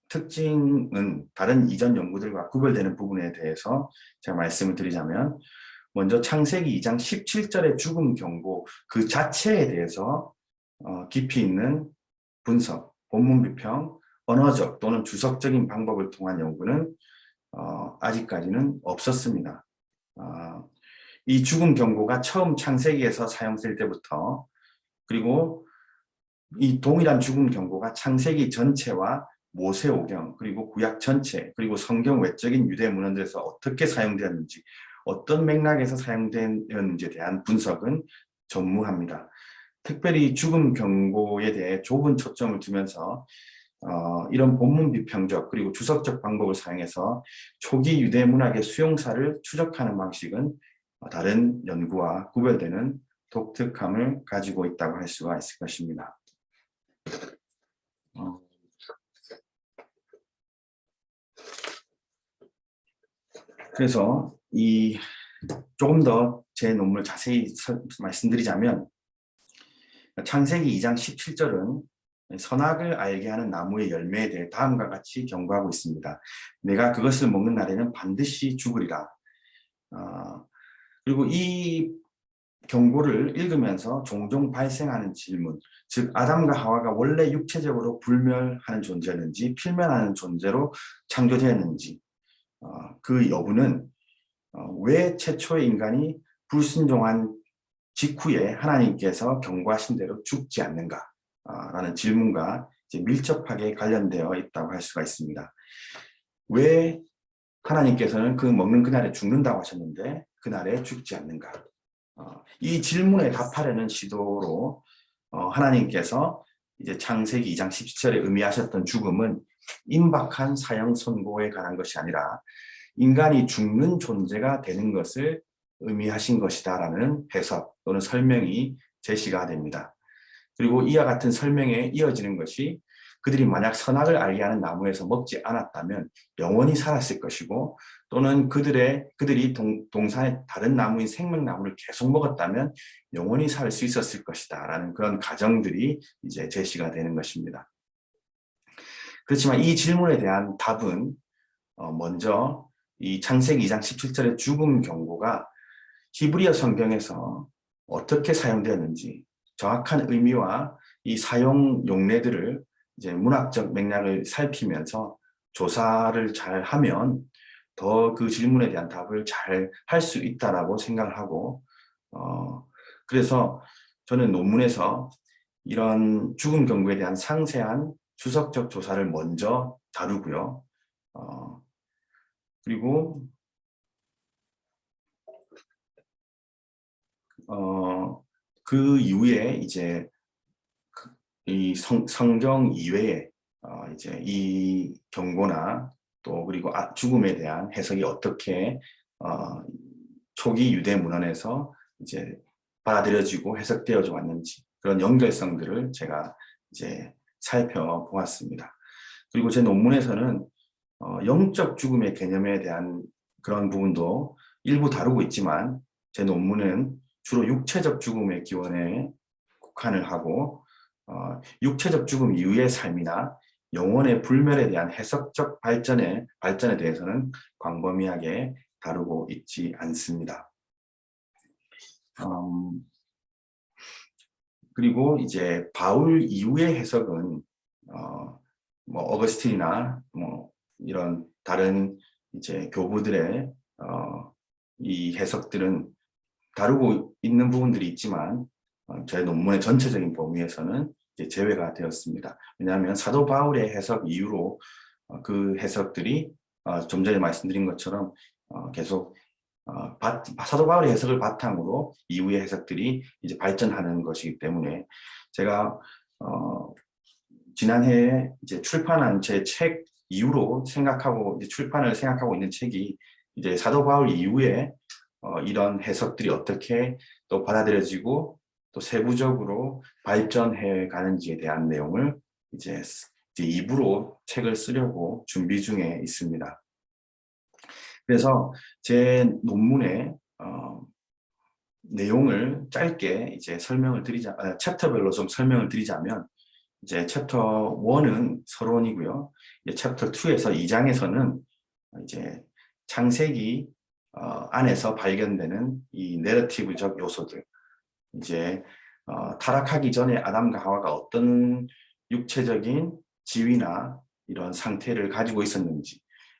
특징은 다른 이전 연구들과 구별되는 부분에 대해서 제가 말씀을 드리자면, 먼저 창세기 2장 17절의 죽음 경고 그 자체에 대해서 깊이 있는 분석, 본문 비평, 언어적 또는 주석적인 방법을 통한 연구는 아직까지는 없었습니다. 이 죽음 경고가 처음 창세기에서 사용될 때부터, 그리고 이 동일한 죽음 경고가 창세기 전체와 모세오경, 그리고 구약 전체, 그리고 성경 외적인 유대 문헌들에서 어떻게 사용되었는지, 어떤 맥락에서 사용되었는지에 대한 분석은 전무합니다. 특별히 죽음 경고에 대해 좁은 초점을 두면서 이런 본문 비평적 그리고 주석적 방법을 사용해서 초기 유대 문학의 수용사를 추적하는 방식은 다른 연구와 구별되는 독특함을 가지고 있다고 할 수가 있을 것입니다. 그래서 조금 더 제 논문을 자세히 말씀드리자면, 창세기 2장 17절은 선악을 알게 하는 나무의 열매에 대해 다음과 같이 경고하고 있습니다. 내가 그것을 먹는 날에는 반드시 죽으리라. 그리고 이 경고를 읽으면서 종종 발생하는 질문, 즉 아담과 하와가 원래 육체적으로 불멸하는 존재였는지 필멸하는 존재로 창조되었는지, 그 여부는 왜 최초의 인간이 불순종한 직후에 하나님께서 경고하신 대로 죽지 않는가? 라는 질문과 이제 밀접하게 관련되어 있다고 할 수가 있습니다. 왜 하나님께서는 그 먹는 그날에 죽는다고 하셨는데 그날에 죽지 않는가? 이 질문에 답하려는 시도로 하나님께서 이제 창세기 2장 17절에 의미하셨던 죽음은 임박한 사형 선고에 관한 것이 아니라 인간이 죽는 존재가 되는 것을 의미하신 것이다라는 해석 또는 설명이 제시가 됩니다. 그리고 이와 같은 설명에 이어지는 것이, 그들이 만약 선악을 알게 하는 나무에서 먹지 않았다면 영원히 살았을 것이고, 또는 그들이 동산의 다른 나무인 생명나무를 계속 먹었다면 영원히 살 수 있었을 것이다 라는 그런 가정들이 이제 제시가 되는 것입니다. 그렇지만 이 질문에 대한 답은 먼저 이 창세기 2장 17절의 죽음 경고가 히브리어 성경에서 어떻게 사용되었는지, 정확한 의미와 이 사용 용례들을 이제 문학적 맥락을 살피면서 조사를 잘 하면 더 그 질문에 대한 답을 잘 할 수 있다라고 생각을 하고, 그래서 저는 논문에서 이런 죽음 경고에 대한 상세한 주석적 조사를 먼저 다루고요. 그리고 그 이후에 이제 이 성경 이외에 이제 이 경고나 또 그리고 죽음에 대한 해석이 어떻게 초기 유대 문헌에서 이제 받아들여지고 해석되어져 왔는지, 그런 연결성들을 제가 이제 살펴보았습니다. 그리고 제 논문에서는 영적 죽음의 개념에 대한 그런 부분도 일부 다루고 있지만 제 논문은 주로 육체적 죽음의 기원에 국한을 하고 육체적 죽음 이후의 삶이나 영혼의 불멸에 대한 해석적 발전에 대해서는 광범위하게 다루고 있지 않습니다. 그리고 이제 바울 이후의 해석은 뭐 어거스틴이나 뭐 이런 다른 이제 교부들의 이 해석들은 다루고 있는 부분들이 있지만 제 논문의 전체적인 범위에서는 이제 제외가 되었습니다. 왜냐하면 사도 바울의 해석 이후로 그 해석들이 좀 전에 말씀드린 것처럼 계속 사도 바울의 해석을 바탕으로 이후의 해석들이 이제 발전하는 것이기 때문에 제가 지난해에 이제 출판한 제 책 이후로 이제 출판을 생각하고 있는 책이 이제 사도 바울 이후에 이런 해석들이 어떻게 또 받아들여지고 또 세부적으로 발전해 가는지에 대한 내용을 이제 2부로 책을 쓰려고 준비 중에 있습니다. 그래서 제 논문의 내용을 짧게 이제 챕터별로 좀 설명을 드리자면 이제 챕터 1은 서론이고요. 이제 챕터 2에서 2장에서는 이제 창세기 안에서 발견되는 이 내러티브적 요소들, 이제 타락하기 전에 아담과 하와가 어떤 육체적인 지위나 이런 상태를 가지고 있었는지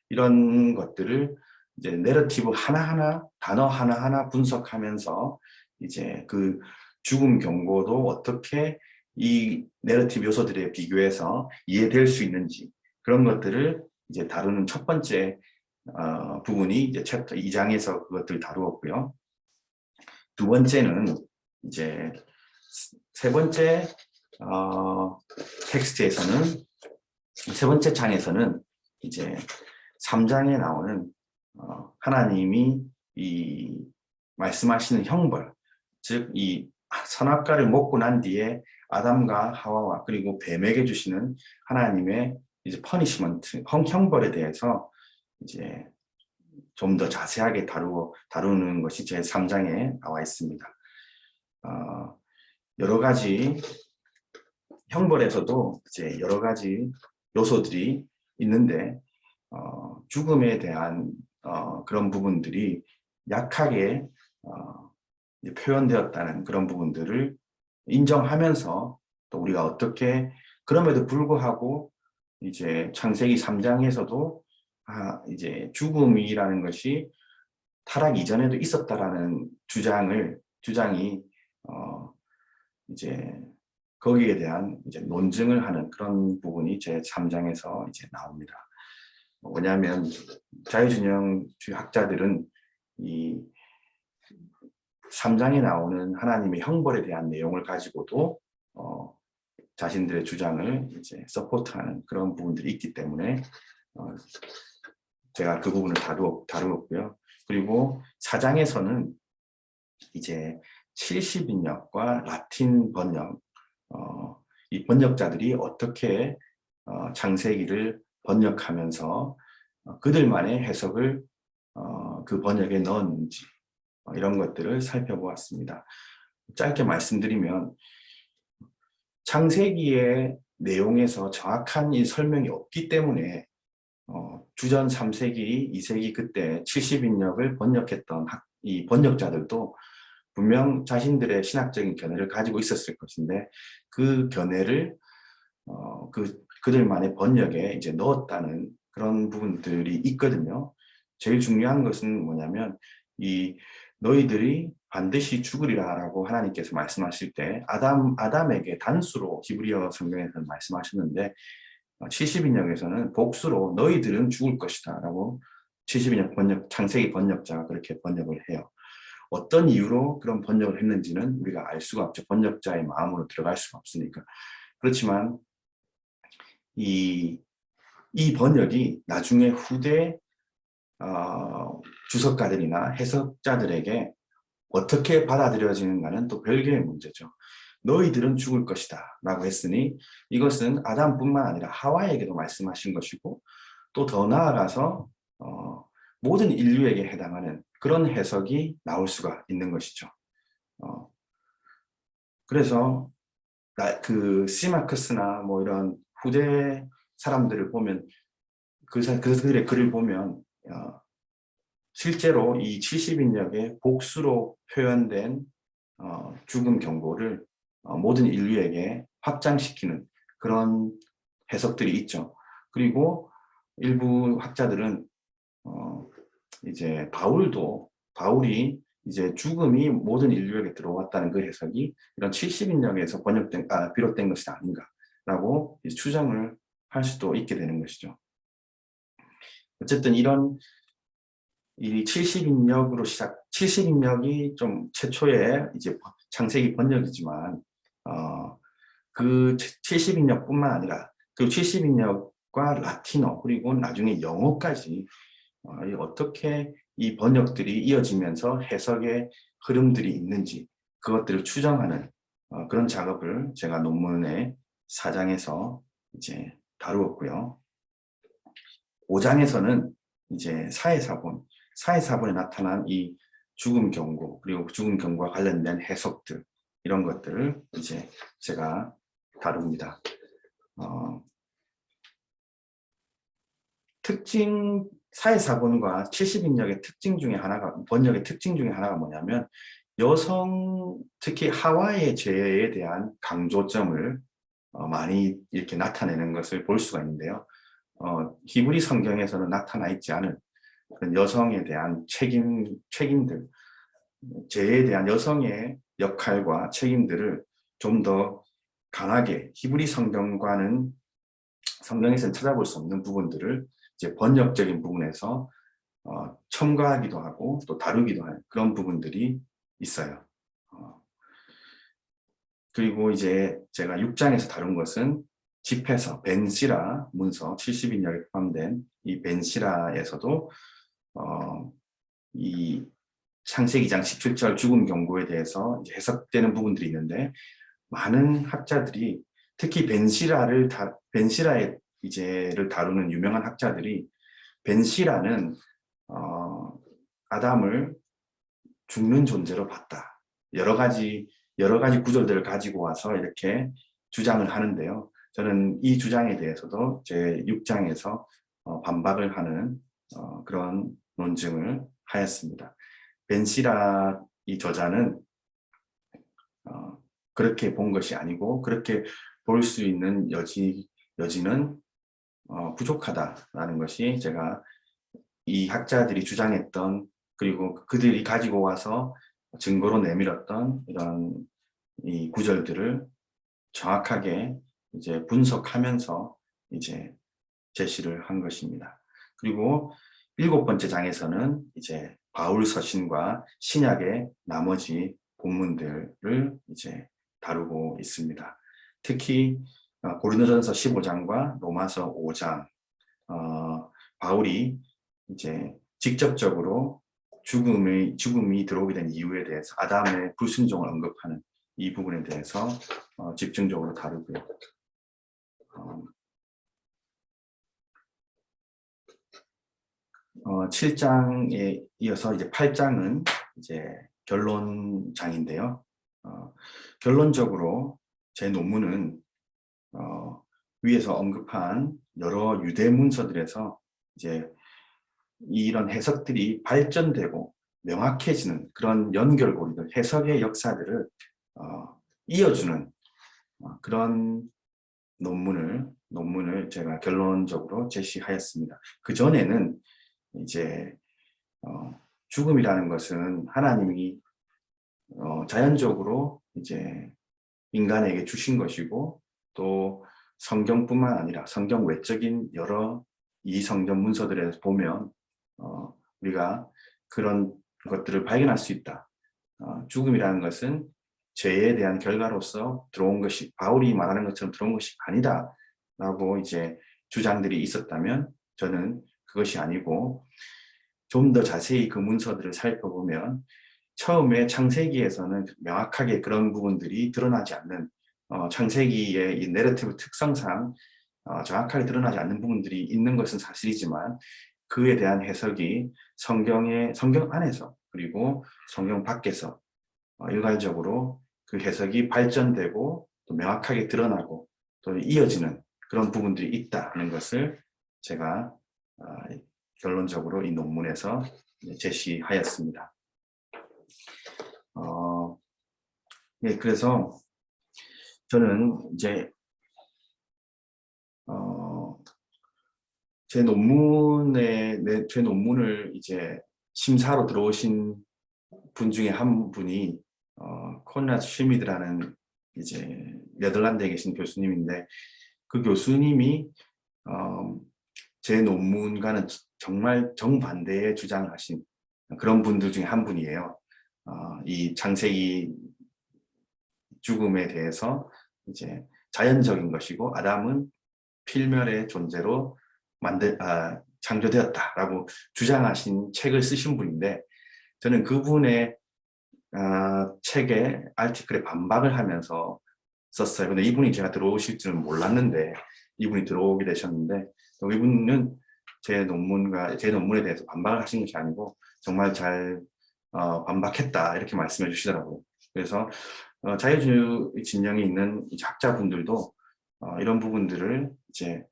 이런 것들을 이제 내러티브 하나하나 단어 하나하나 분석하면서 이제 그 죽음 경고도 어떻게 이 내러티브 요소들에 비교해서 이해될 수 있는지 그런 것들을 이제 다루는 첫 번째 부분이 이제 챕터 2장에서 그것들을 다루었고요. 두 번째는 이제 세 번째 텍스트에서는 세 번째 장에서는 이제 3장에 나오는 하나님이 이 말씀하시는 형벌, 즉 이 선악과를 먹고 난 뒤에 아담과 하와와 그리고 뱀에게 주시는 하나님의 이제 퍼니시먼트, 형벌에 대해서 이제 좀 더 자세하게 다루는 것이 제 3장에 나와 있습니다. 여러 가지 형벌에서도 이제 여러 가지 요소들이 있는데 죽음에 대한 그런 부분들이 약하게 표현되었다는 그런 부분들을 인정하면서 또 우리가 어떻게 그럼에도 불구하고 이제 창세기 3장에서도 이제 죽음이라는 것이 타락 이전에도 있었다라는 주장이 이제 거기에 대한 이제 논증을 하는 그런 부분이 제 3장에서 이제 나옵니다. 뭐냐면 자유진영주의 학자들은 이 3장에 나오는 하나님의 형벌에 대한 내용을 가지고도 자신들의 주장을 이제 서포트하는 그런 부분들이 있기 때문에 제가 그 부분을 다루었고요. 그리고 4장에서는 이제 70인역과 라틴 번역, 이 번역자들이 어떻게 창세기를 번역하면서 그들만의 해석을 그 번역에 넣었는지 이런 것들을 살펴보았습니다. 짧게 말씀드리면 창세기의 내용에서 정확한 이 설명이 없기 때문에 주전 3세기, 2세기 그때 70인역을 번역했던 이 번역자들도 분명 자신들의 신학적인 견해를 가지고 있었을 것인데 그 견해를 그들만의 번역에 이제 넣었다는 그런 부분들이 있거든요. 제일 중요한 것은 뭐냐면 이 너희들이 반드시 죽으리라라고 하나님께서 말씀하실 때 아담에게 단수로 히브리어 성경에서는 말씀하셨는데 70인역에서는 복수로 너희들은 죽을 것이다 라고 70인역 창세기 번역자가 그렇게 번역을 해요. 어떤 이유로 그런 번역을 했는지는 우리가 알 수가 없죠. 번역자의 마음으로 들어갈 수가 없으니까. 그렇지만 이 번역이 나중에 후대 주석가들이나 해석자들에게 어떻게 받아들여지는가는 또 별개의 문제죠. 너희들은 죽을 것이다 라고 했으니 이것은 아담뿐만 아니라 하와에게도 말씀하신 것이고 또 더 나아가서 모든 인류에게 해당하는 그런 해석이 나올 수가 있는 것이죠. 그래서 그 시마크스나 뭐 이런 후대 사람들을 보면 그들의 글을 보면 실제로 이 70인역의 복수로 표현된 죽음 경고를 모든 인류에게 확장시키는 그런 해석들이 있죠. 그리고 일부 학자들은 이제 바울이 이제 죽음이 모든 인류에게 들어왔다는 그 해석이 이런 70인역에서 비롯된 것이 아닌가라고 추정을 할 수도 있게 되는 것이죠. 어쨌든 이런 이 70인역이 좀 최초의 이제 창세기 번역이지만 그 70인역뿐만 아니라 그 70인역과 라틴어 그리고 나중에 영어까지 어떻게 이 번역들이 이어지면서 해석의 흐름들이 있는지 그것들을 추정하는 그런 작업을 제가 논문의 4장에서 이제 다루었고요. 5장에서는 이제 사회사본에 나타난 이 죽음 경고 그리고 죽음 경고와 관련된 해석들 이런 것들을 이제 제가 다룹니다. 사회사본과 70인역의 특징 중에 번역의 특징 중에 하나가 뭐냐면 특히 하와의 죄에 대한 강조점을 많이 이렇게 나타내는 것을 볼 수가 있는데요. 히브리 성경에서는 나타나 있지 않은 여성에 대한 책임들, 죄에 대한 여성의 역할과 책임들을 좀 더 강하게 히브리 성경에서는 찾아볼 수 없는 부분들을 이제 번역적인 부분에서 첨가하기도 하고 또 다루기도 하는 그런 부분들이 있어요. 그리고 이제 제가 6장에서 다룬 것은 집회서 벤시라 문서 70인역에 포함된 이 벤시라에서도 이 창세기 2장 17절 죽음 경고에 대해서 이제 해석되는 부분들이 있는데 많은 학자들이 특히 벤시라를 다루는 유명한 학자들이 벤시라는 아담을 죽는 존재로 봤다. 여러 가지 구절들을 가지고 와서 이렇게 주장을 하는데요. 저는 이 주장에 대해서도 제 6장에서 반박을 하는 그런 논증을 하였습니다. 벤시라 이 저자는 그렇게 본 것이 아니고 그렇게 볼 수 있는 여지는 부족하다라는 것이 제가 이 학자들이 주장했던 그리고 그들이 가지고 와서 증거로 내밀었던 이런 이 구절들을 정확하게 이제 분석하면서 이제 제시를 한 것입니다. 그리고 7번째 장에서는 이제 바울 서신과 신약의 나머지 본문들을 이제 다루고 있습니다. 특히 고린도전서 15장과 로마서 5장 바울이 이제 직접적으로 죽음이 들어오게 된 이유에 대해서 아담의 불순종을 언급하는 이 부분에 대해서 집중적으로 다루고요. 7장에 이어서 이제 8장은 이제 결론장인데요. 결론적으로 제 논문은 위에서 언급한 여러 유대 문서들에서 이제 이런 해석들이 발전되고 명확해지는 그런 연결고리들, 해석의 역사들을 이어주는 그런 논문을 제가 결론적으로 제시하였습니다. 그 전에는 이제 죽음이라는 것은 하나님이 자연적으로 이제 인간에게 주신 것이고 또 성경뿐만 아니라 성경 외적인 여러 이 성경 문서들에서 보면 우리가 그런 것들을 발견할 수 있다. 죽음이라는 것은 죄에 대한 결과로서 들어온 것이 바울이 말하는 것처럼 들어온 것이 아니다 라고 이제 주장들이 있었다면 저는 그것이 아니고 좀 더 자세히 그 문서들을 살펴보면 처음에 창세기에서는 명확하게 그런 부분들이 드러나지 않는 창세기의 이 내러티브 특성상 정확하게 드러나지 않는 부분들이 있는 것은 사실이지만 그에 대한 해석이 성경 안에서 그리고 성경 밖에서 일괄적으로 그 해석이 발전되고 또 명확하게 드러나고 또 이어지는 그런 부분들이 있다는 것을 제가 결론적으로 이 논문에서 제시하였습니다. 네, 그래서 저는 이제 제 논문을 이제 심사로 들어오신 분 중에 한 분이 콘라드 슈미드라는 이제 네덜란드에 계신 교수님인데 그 교수님이 제 논문과는 정말 정반대의 주장을 하신 그런 분들 중에 한 분이에요. 이 창세기 죽음에 대해서 이제 자연적인 것이고 아담은 필멸의 존재로 창조되었다라고 주장하신 책을 쓰신 분인데 저는 그분의 책에 아티클에 반박을 하면서 썼어요. 근데 이분이 제가 들어오실 줄은 몰랐는데 이분이 들어오게 되셨는데 이분은 제 논문에 대해서 반박을 하신 것이 아니고 정말 잘 반박했다 이렇게 말씀해 주시더라고요. 그래서 자유주의 진영에 있는 학자분들도 이런 부분들을 이제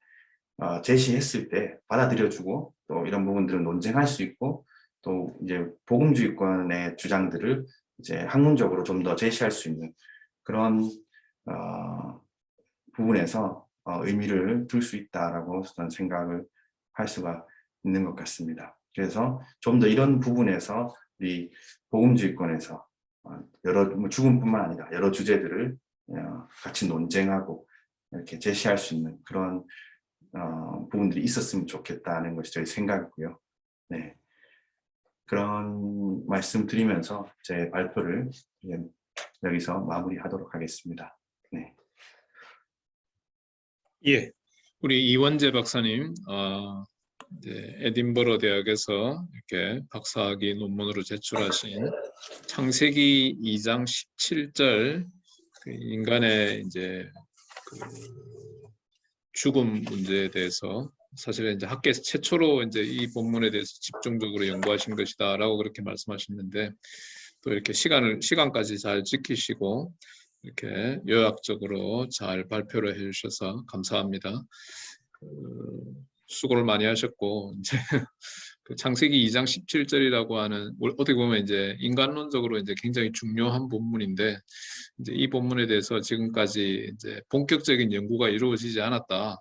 제시했을 때 받아들여주고 또 이런 부분들을 논쟁할 수 있고 또 이제 복음주의권의 주장들을 이제 학문적으로 좀 더 제시할 수 있는 그런 부분에서 의미를 둘 수 있다라고 저는 생각을 할 수가 있는 것 같습니다. 그래서 좀 더 이런 부분에서 우리 복음주의권에서 죽음뿐만 아니라 여러 주제들을 같이 논쟁하고 이렇게 제시할 수 있는 그런 부분들이 있었으면 좋겠다는 것이 저희 생각이고요. 네. 그런 말씀 드리면서 제 발표를 여기서 마무리하도록 하겠습니다. 네. 예, 우리 이원재 박사님, 이제 에딘버러 대학에서 이렇게 박사학위 논문으로 제출하신 창세기 2장 17절 그 인간의 이제 그 죽음 문제에 대해서 사실은 이제 학계에서 최초로 이제 이 본문에 대해서 집중적으로 연구하신 것이다라고 그렇게 말씀하셨는데 또 이렇게 시간까지 잘 지키시고 이렇게 요약적으로 잘 발표를 해주셔서 감사합니다. 수고를 많이 하셨고 이제 그 창세기 2장 17절이라고 하는 어떻게 보면 이제 인간론적으로 이제 굉장히 중요한 본문인데 이제 이 본문에 대해서 지금까지 이제 본격적인 연구가 이루어지지 않았다.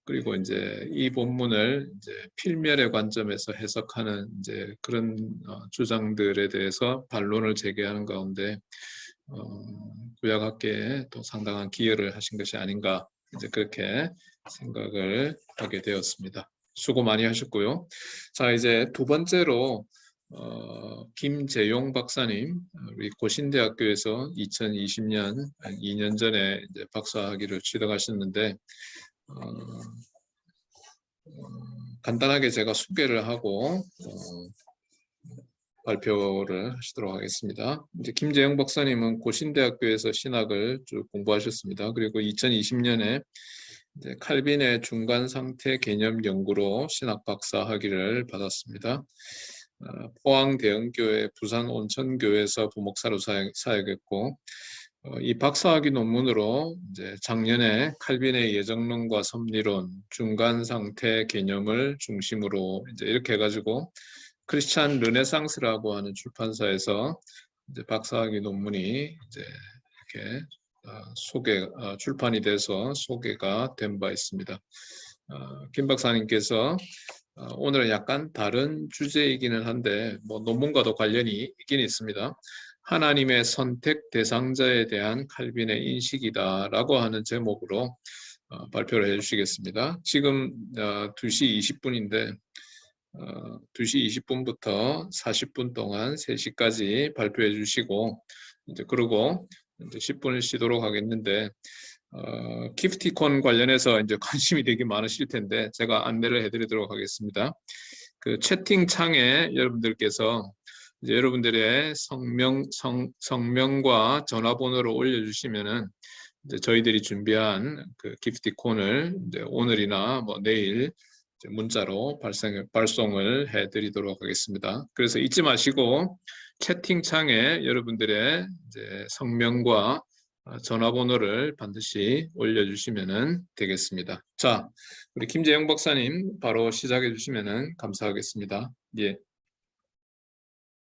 그리고 이제 이 본문을 이제 필멸의 관점에서 해석하는 이제 그런 주장들에 대해서 반론을 제기하는 가운데 구약학계에 또 상당한 기여를 하신 것이 아닌가 이제 그렇게 생각을 하게 되었습니다. 수고 많이 하셨고요. 자, 이제 두 번째로 김재용 박사님, 우리 고신대학교에서 2020년 2년 전에 이제 박사학위를 취득하셨는데 간단하게 제가 소개를 하고 발표를 하시도록 하겠습니다. 이제 김재영 박사님은 고신대학교에서 신학을 쭉 공부하셨습니다. 그리고 2020년에 이제 칼빈의 중간 상태 개념 연구로 신학 박사 학위를 받았습니다. 포항 대흥교회, 부산 온천교회에서 부목사로 사역했고 이 박사학위 논문으로 이제 작년에 칼빈의 예정론과 섭리론, 중간 상태 개념을 중심으로 이제 이렇게 해가지고 크리스찬 르네상스라고 하는 출판사에서 이제 박사학위 논문이 이제 이렇게 출판이 돼서 소개가 된 바 있습니다. 김 박사님께서 오늘은 약간 다른 주제이기는 한데 뭐 논문과도 관련이 있긴 있습니다. 하나님의 선택 대상자에 대한 칼빈의 인식이다라고 하는 제목으로 발표를 해주시겠습니다. 지금 2시 20분인데 2시 20분부터 40분 동안 3시까지 발표해 주시고 이제 그러고 이제 10분을 쉬도록 하겠는데 기프티콘 관련해서 이제 관심이 되게 많으실 텐데 제가 안내를 해드리도록 하겠습니다. 그 채팅창에 여러분들께서 이제 여러분들의 성명과 전화번호를 올려주시면은 이제 저희들이 준비한 그 기프티콘을 이제 오늘이나 뭐 내일 이제 문자로 발송을 해드리도록 하겠습니다. 그래서 잊지 마시고 채팅창에 여러분들의 이제 성명과 전화번호를 반드시 올려주시면 되겠습니다. 자, 우리 김재영 박사님 바로 시작해 주시면 감사하겠습니다. 예.